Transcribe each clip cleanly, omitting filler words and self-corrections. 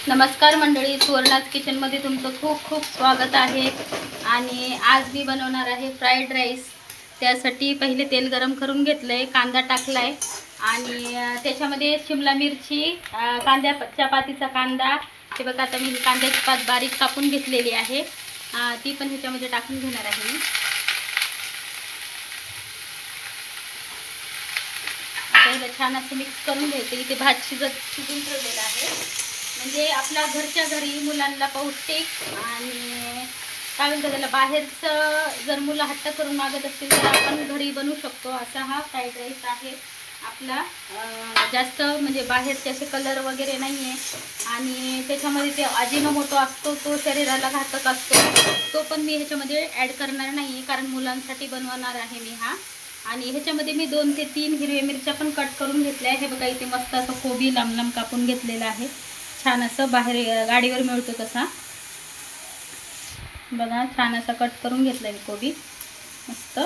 नमस्कार मंडळी, सुवर्णाज किचनमध्ये तुमचं खूप खूप स्वागत आहे. आणि आज मी बनवणार आहे फ्राईड राईस. त्यासाठी पहिले तेल गरम करून घेतलं आहे, कांदा टाकला आहे आणि त्याच्यामध्ये शिमला मिरची, कांद्याच्या पातीचा कांदा, ते बघा आता मी कांद्याची पात बारीक कापून घेतलेली आहे, ती पण ह्याच्यामध्ये टाकून घेणार आहे मी. आता ह्याला छान असं मिक्स करून घ्यायचं. इथे भात शिजून ठेवलेला आहे, म्हणजे आपल्या घरच्या घरी मुलांना पौष्टिक आणि काय म्हणतात त्याला, बाहेरचं जर मुलं हट्ट करून मागत असतील तर आपण घरी बनवू शकतो असा हा फ्राईड राईस आहे आपला. जास्त म्हणजे बाहेरचे असे कलर वगैरे नाही आहे आणि त्याच्यामध्ये ते अजिनोमोटो असतो, तो शरीराला घातक असतो, तो पण मी ह्याच्यामध्ये ॲड करणार नाही आहे, कारण मुलांसाठी बनवणार आहे मी हा. आणि ह्याच्यामध्ये मी 2 ते 3 हिरव्या मिरच्या पण कट करून घेतल्या आहे. हे बघा, इथे मस्त असं कोबी लांब लांब कापून घेतलेलं आहे, छान असं बाहेर गाडीवर मिळतो तसा. बघा, छान असा कट करून घेतला आहे कोबी मस्त.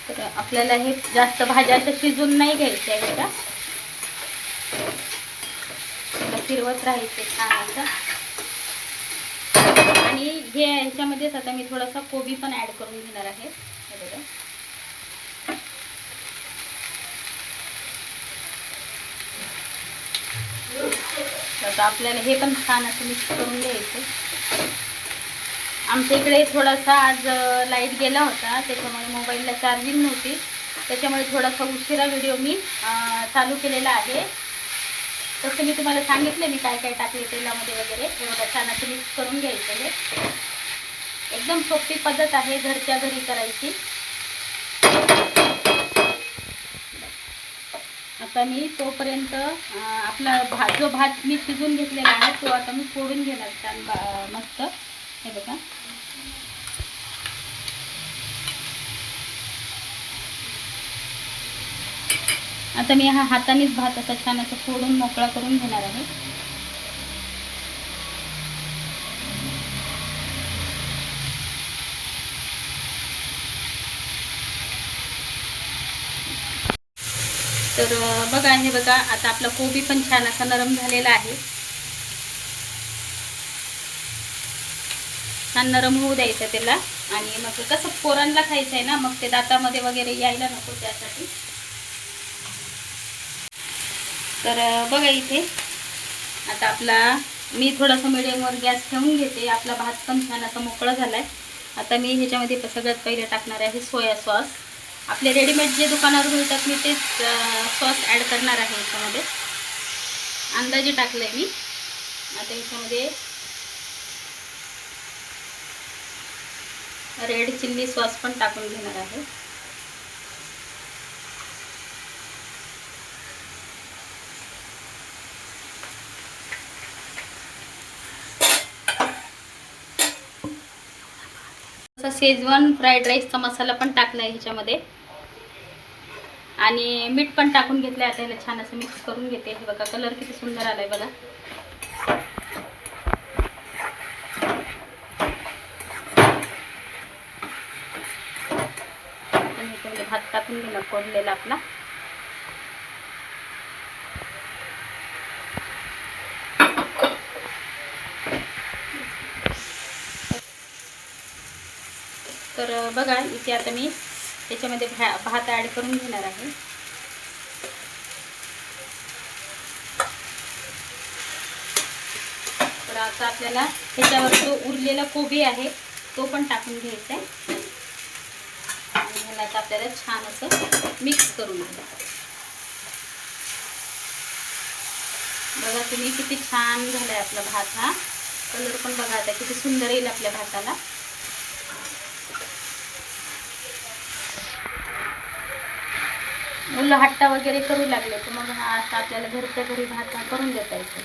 तर आपल्याला हे जास्त भाज्या शिजून नाही घ्यायच्या आहे, का फिरवत राहायचे छान असं. आणि हे ह्याच्यामध्येच आता मी थोडासा कोबी पण ॲड करून घेणार आहे. हे बघा, आता आपल्याला हे पण छान असं मिक्स करून घ्यायचं. आमच्या इकडे थोडासा आज लाईट गेला होता, त्याच्यामुळे मोबाईलला चार्जिंग नव्हती, त्याच्यामुळे थोडासा उशिरा व्हिडिओ मी चालू केलेला आहे. तसं मी तुम्हाला सांगितलं मी काय काय टाकले तेलामध्ये वगैरे. हे बघा, छान असं मिक्स करून घ्यायचं. हे एकदम सोपी पद्धत आहे घरच्या घरी करायची. आता मी तोपर्यंत आपला जो भात मी शिजून घेतलेला आहे तो आता मी फोडून घेणार छान मस्त. हे बघा, आता मी हा हातानेच भात असा छान असं फोडून मोकळा करून घेणार आहे. तर बघा, हे बघा, आता आपला कोबी पण छान असा नरम झालेला आहे. छान नरम होऊ द्यायचं त्याला. आणि मग कसं पोरांना खायचं आहे ना, मग ते दातामध्ये वगैरे यायला नको, त्यासाठी. तर बघा, इथे आता आपला मी थोडासा मिडियमवर गॅस ठेवून घेते. आपला भात पण छान असा मोकळा झाला आहे. आता मी ह्याच्यामध्ये सगळ्यात पहिले टाकणार आहे सोया सॉस. आपले रेडीमेड जे दुकानावर मिळतात मी तेच सॉस ॲड करणार आहे ह्याच्यामध्ये. अंदाजे टाकलं आहे मी. आता ह्याच्यामध्ये रेड चिल्ली सॉस पण टाकून घेणार आहे. शेजवान फ्राईड राईसचा मसाला पण टाकला आहे ह्याच्यामध्ये आणि मीठ पण टाकून घेतलं. आता ह्याला छान असं मिक्स करून घेते. हे बघा, कलर किती सुंदर आलाय बघा. भात टाकून घेणार फोडलेला आपला. तर बघा, इथे आता मी त्याच्यामध्ये भात ॲड करून घेणार आहे. तर आता आपल्याला ह्याच्यावर जो उरलेला कोबी आहे तो पण टाकून घ्यायचा आहे आणि ह्याला आता आपल्याला छान असं मिक्स करून घ्यायचं. बघा तुम्ही, किती छान झालाय आपला भात. हा कलर पण बघा आता किती सुंदर येईल आपल्या भाताला. मुलं हट्टा वगैरे करू लागले तर मग हा आता आपल्याला घरच्या घरी भात करून देता येतो.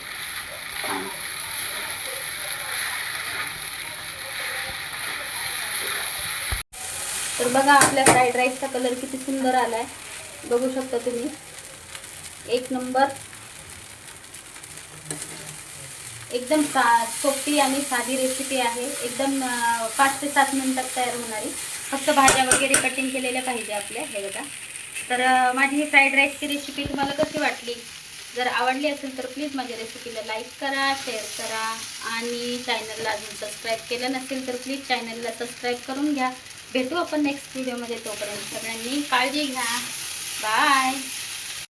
तर बघा, आपल्या फ्राईड राईसचा कलर किती सुंदर आलाय, बघू शकता तुम्ही. एक नंबर. एकदम सोपी आणि साधी रेसिपी आहे. एकदम 5 ते 7 मिनिटात तयार होणारी. फक्त भाज्या वगैरे कटिंग केलेल्या पाहिजे आपल्या. हे बघा, तर माझी ही फ्राईड राईसची रेसिपी तुम्हाला कशी वाटली? जर आवडली असेल तर प्लीज माझ्या रेसिपीला लाईक करा, शेअर करा आणि चॅनलला अजून सबस्क्राईब केलं नसेल तर प्लीज चॅनलला सबस्क्राईब करून घ्या. भेटू आपण नेक्स्ट व्हिडिओमध्ये. तोपर्यंत सगळ्यांनी काळजी घ्या. बाय.